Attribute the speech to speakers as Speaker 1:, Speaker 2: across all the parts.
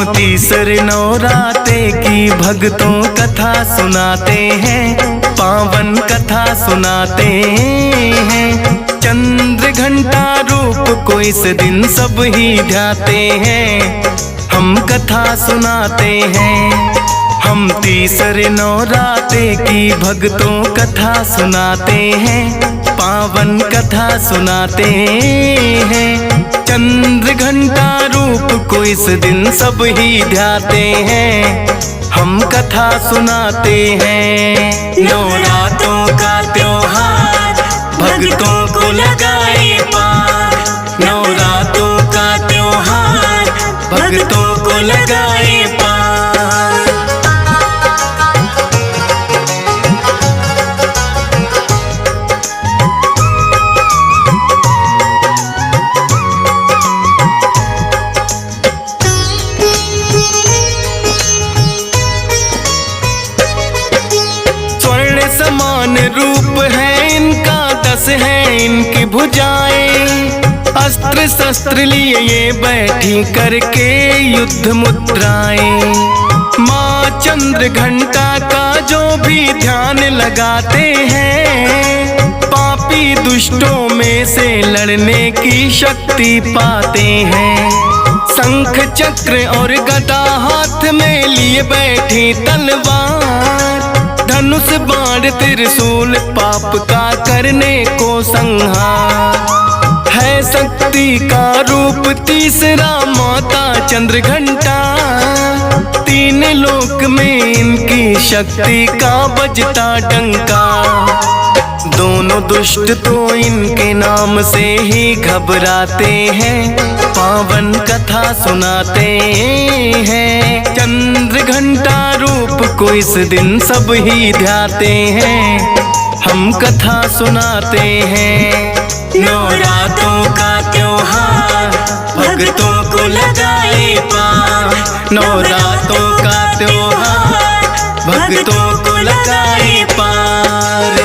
Speaker 1: तीसरे नवराते की भक्तों कथा सुनाते हैं, पावन कथा सुनाते हैं। चंद्र घंटा रूप को इस दिन सब ही ध्याते हैं, हम कथा सुनाते हैं। हम तीसरे नवराते की भक्तों कथा सुनाते हैं, पावन कथा सुनाते हैं। चंद्र घंटा रूप को इस दिन सब ही ध्याते हैं, हम कथा सुनाते हैं। नवरात्रों का त्योहार भक्तों को लगाए पार, नवरात्रों का त्योहार भक्तों को लगाए पार। समान रूप है इनका, 10 है इनकी भुजाएं। अस्त्र शस्त्र लिए ये बैठी करके युद्ध मुद्राएं। माँ चंद्र घंटा का जो भी ध्यान लगाते हैं, पापी दुष्टों में से लड़ने की शक्ति पाते हैं। शंख चक्र और गदा हाथ में लिए बैठी तलवार, धनुष बाण त्रिशूल पाप का करने को संहार। है शक्ति का रूप तीसरा माता चंद्र घंटा, 3 लोक में इनकी शक्ति का बजता डंका। दोनों दुष्ट तो इनके नाम से ही घबराते हैं, पावन कथा सुनाते हैं। चंद्र घंटा रूप को इस दिन सब ही ध्याते हैं, हम कथा सुनाते हैं। नवरात्रों का त्योहार भक्तों को लगाए पार, नवरात्रों का त्योहार भक्तों को लगाए पार।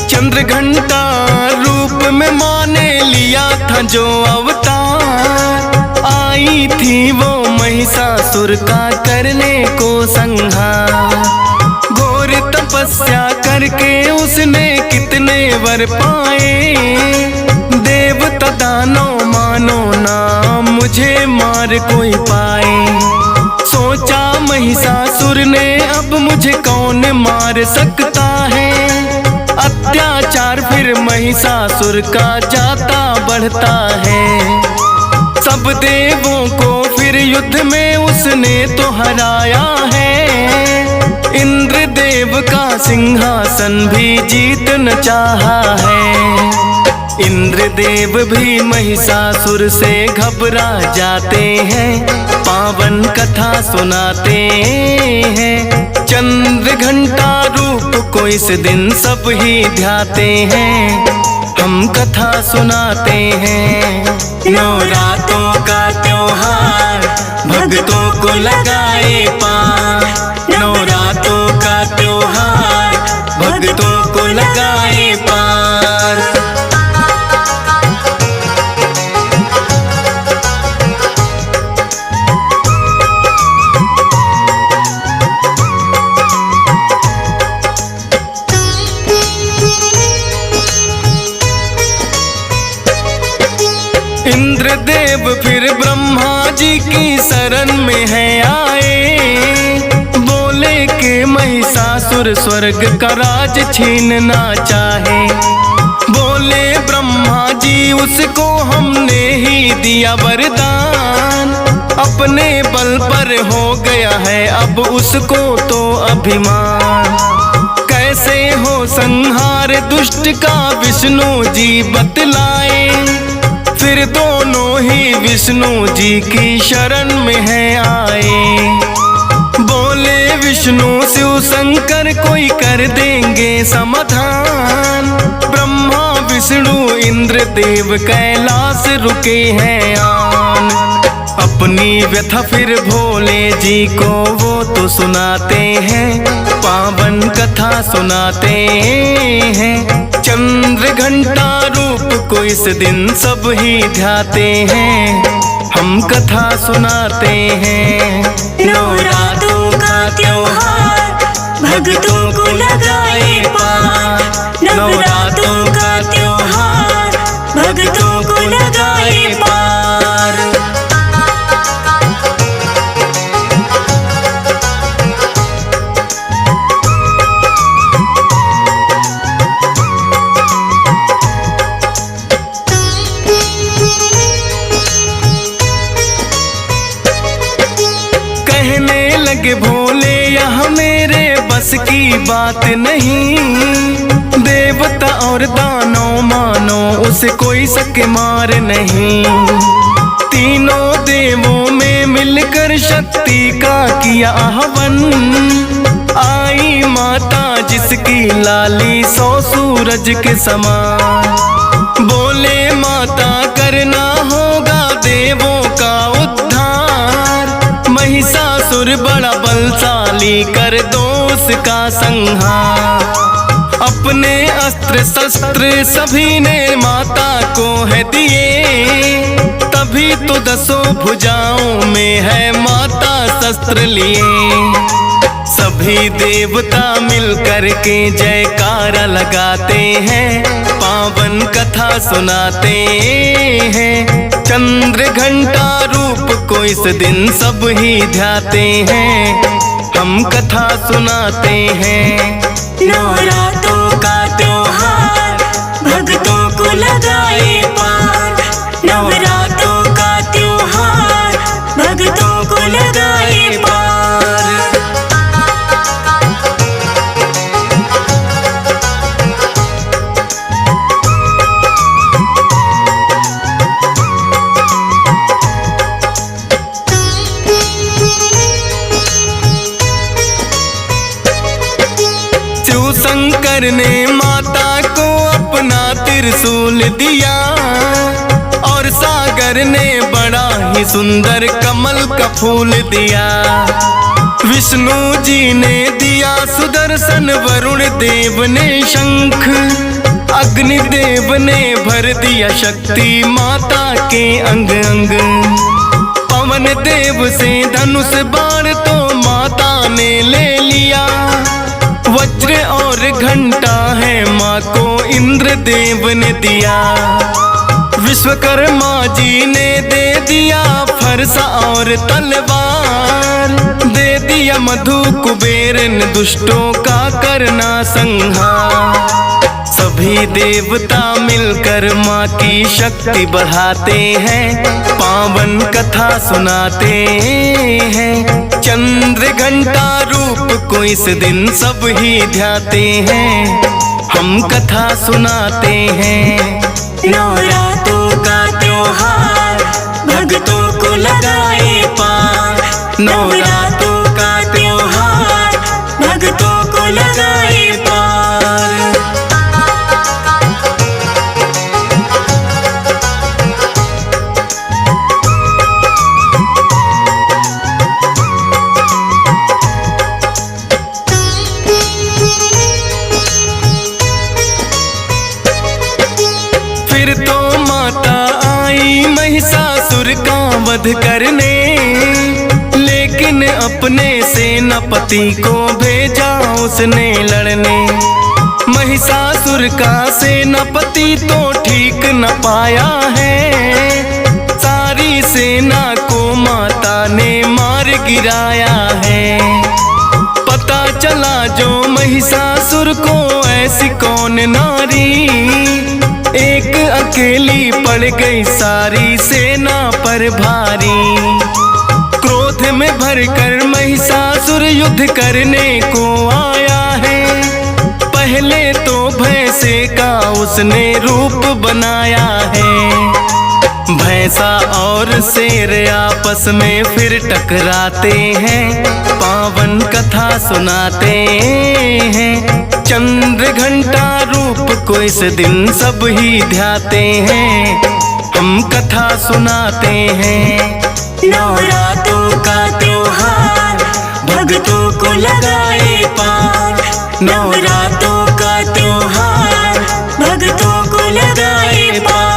Speaker 1: चंद्र घंटा रूप में माँ ने लिया था जो अवतार, आई थी वो महिषासुर का करने को संहार। घोर तपस्या करके उसने कितने वर पाए, देवता दानव मानो ना मुझे मार कोई पाए। सोचा महिषासुर ने अब मुझे कौन मार सकता है, अत्याचार फिर महिषासुर का जाता बढ़ता है। सब देवों को फिर युद्ध में उसने तो हराया है, इंद्र देव का सिंहासन भी जीत न चाहा है। इंद्र देव भी महिषासुर से घबरा जाते हैं, पावन कथा सुनाते हैं। चंद्र घंटा रूप को इस दिन सब ही ध्याते हैं, हम कथा सुनाते हैं। नवरात्रों का त्योहार भक्तों को लगाए पार, नवरात्रों का त्योहार भक्तों को लगाए पार। इंद्रदेव फिर ब्रह्मा जी की शरण में है आए, बोले कि महिषासुर स्वर्ग का राज छीनना चाहे। बोले ब्रह्मा जी उसको हमने ही दिया वरदान, अपने बल पर हो गया है अब उसको तो अभिमान। कैसे हो संहार दुष्ट का विष्णु जी बतलाए, फिर दोनों ही विष्णु जी की शरण में है आए। बोले विष्णु शिव शंकर कोई कर देंगे समाधान, ब्रह्मा विष्णु इंद्र देव कैलाश रुके हैं आन। अपनी व्यथा फिर भोले जी को वो तो सुनाते हैं, पावन कथा सुनाते हैं। चंद्र घंटा रूप को इस दिन सब ही ध्याते हैं, हम कथा सुनाते हैं।
Speaker 2: नवरात्रों का त्योहार भक्तों को लगाए पार, नवरात्रों का त्योहार भक्तों को लगाए पार।
Speaker 1: कहने लगे भोले यह मेरे बस की बात नहीं, देवता और दानव मानो उसे कोई सके मार नहीं। तीनों देवों में मिलकर शक्ति का किया आह्वान, आई माता जिसकी लाली 100 सूरज के समान। बोले माता करना होगा देवों का उद्धार, महिषासुर बड़ा बलशाली कर दो उसका संहार। अपने अस्त्र शस्त्र सभी ने माता को है दिए, तभी तो 10 भुजाओं में है माता शस्त्र लिए। सभी देवता मिलकर के जयकारा लगाते हैं, पावन कथा सुनाते हैं। चंद्र घंटा रूप को इस दिन सब ही ध्याते हैं, हम कथा सुनाते हैं।
Speaker 2: नवरात्रों का त्योहार भक्तों को लगाए पार, नवरात्रों का त्योहार भक्तों को लगाए पार।
Speaker 1: शंकर ने माता को अपना त्रिशूल दिया, और सागर ने बड़ा ही सुंदर कमल का फूल दिया। विष्णु जी ने दिया सुदर्शन, वरुण देव ने शंख, अग्निदेव ने भर दिया शक्ति माता के अंग अंग। पवन देव से धनुष बाण तो माता ने ले लिया, वज्र और घंटा है माँ को इंद्र देव ने दिया। विश्वकर्मा जी ने दे दिया फरसा और तलवार, दे दिया मधु कुबेर ने दुष्टों का करना संहार। सभी देवता मिलकर माँ की शक्ति बढ़ाते हैं, पावन कथा सुनाते हैं। चंद्र घंटा रूप को इस दिन सब ही ध्याते हैं, हम कथा सुनाते हैं।
Speaker 2: नवरात्रों का त्योहार भक्तों को लगाए पार, नवरात्रों का त्योहार भक्तों को लगाए पार।
Speaker 1: फिर तो माता आई महिषासुर का वध करने, लेकिन अपने सेनापति को भेजा उसने लड़ने। महिषासुर का सेनापति तो ठीक न पाया है, सारी सेना को माता ने मार गिराया है। पता चला जो महिषासुर को ऐसी कौन नारी, एक अकेली पड़ गई सारी सेना पर भारी। क्रोध में भरकर महिषासुर युद्ध करने को आया है, पहले तो भैंसे का उसने रूप बनाया है। भैंसा और शेर आपस में फिर टकराते हैं, पावन कथा सुनाते हैं। चंद्र घंटा रूप को इस दिन सब ही ध्याते हैं, हम कथा सुनाते हैं।
Speaker 2: नवरात्रों का त्योहार भक्तों को लगाए पार। नवरात्रों का त्योहार भक्तों को लगाए पार।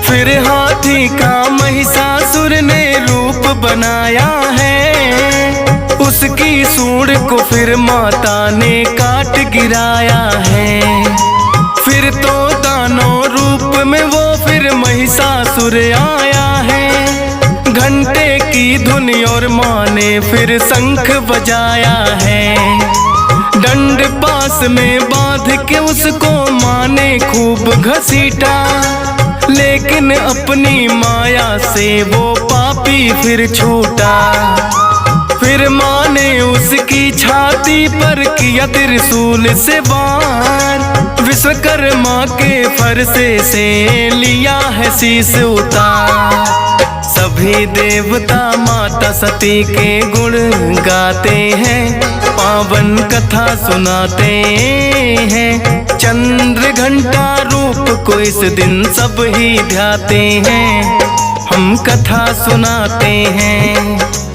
Speaker 1: फिर हाथी का महिषासुर ने रूप बनाया है, उसकी सूंड को फिर माता ने काट गिराया है। फिर तो दानव रूप में वो फिर महिषासुर आया है। घंटे की धुन और माँ ने फिर शंख बजाया है। डंड पास में बांध के उसको माँ ने खूब घसीटा, लेकिन अपनी माया से वो पापी फिर छूटा। फिर माँ ने उसकी छाती पर किया त्रिशूल से वार। विश्वकर्मा के फरसे से लिया है शीश उतार। सभी देवता माता सती के गुण गाते हैं, पावन कथा सुनाते हैं। चंद्र घंटा रूप को इस दिन सब ही ध्याते हैं, हम कथा सुनाते हैं।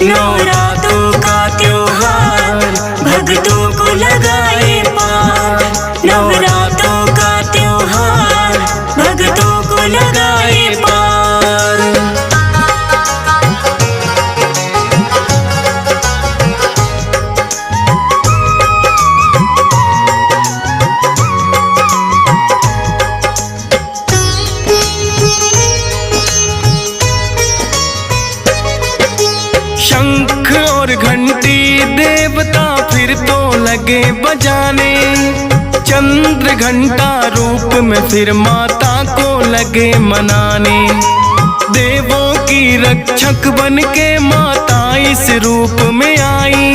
Speaker 2: नवरात्रों का त्योहार भक्तों को लगाए पार। नवरात्रों का त्योहार भक्तों को लगाए पार।
Speaker 1: शंख और घंटी देवता फिर तो लगे बजाने। चंद्र घंटा रूप में फिर माता को लगे मनाने। देवों की रक्षक बन के माता इस रूप में आई।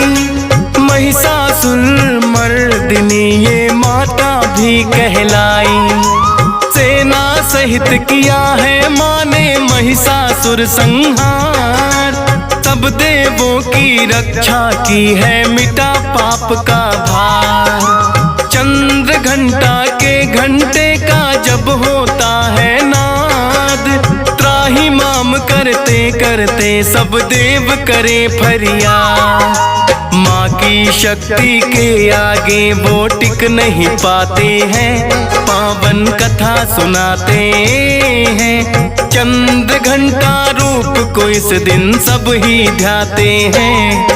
Speaker 1: महिषासुर मर्दिनी ये माता भी कहलाई। सेना सहित किया है माँ ने महिषासुर संहार। सब देवों की रक्षा की है, मिटा पाप का भार। चंद्र घंटा के घंटे का जब होता है नाद, त्राही माम करते करते सब देव करे फरियाद। माँ की शक्ति के आगे वो टिक नहीं पाते हैं, पावन कथा सुनाते हैं। चंद्र घंटा रूप को इस दिन सब ही ध्याते हैं,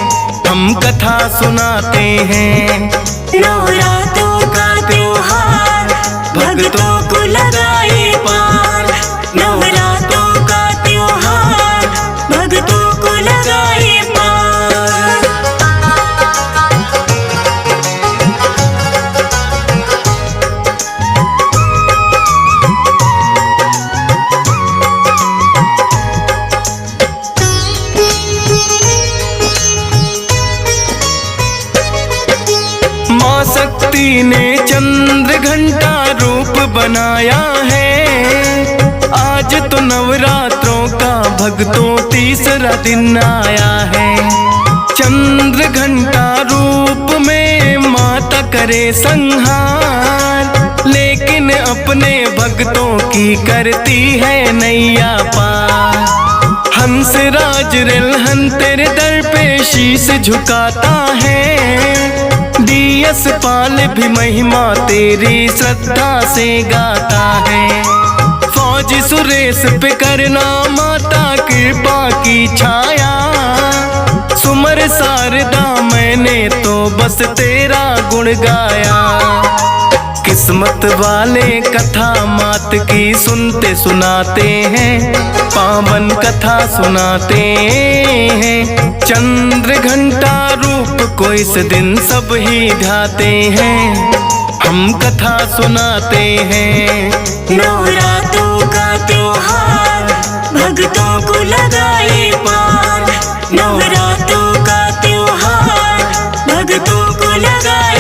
Speaker 1: हम कथा सुनाते हैं।
Speaker 2: नवरात्रों का त्योहार भक्तों को लगाए पार। नवरात्रों का त्योहार भक्तों को लगाए पार।
Speaker 1: माँ शक्ति ने चंद्र घंटा रूप बनाया है। आज तो नवरात्रों का भक्तों तीसरा दिन आया है। चंद्र घंटा रूप में माता करे संहार, लेकिन अपने भक्तों की करती है नैया पार। हंस राज रिलहन तेरे दर पे शीश झुकाता है। डीएस पाल भी महिमा तेरी श्रद्धा से गाता है। फौजी सुरेश पे करना माता कृपा की छाया। सुमर शारदा मैंने तो बस तेरा गुण गाया। किस्मत वाले कथा मात की सुनते सुनाते हैं, पावन कथा सुनाते हैं। चंद्र घंटा रूप को इस दिन सब ही ध्याते हैं, हम कथा सुनाते हैं।
Speaker 2: नवरात्रों का त्योहार भक्तों को लगाए पार। नवरात्रों का त्योहार भक्तों को लगाए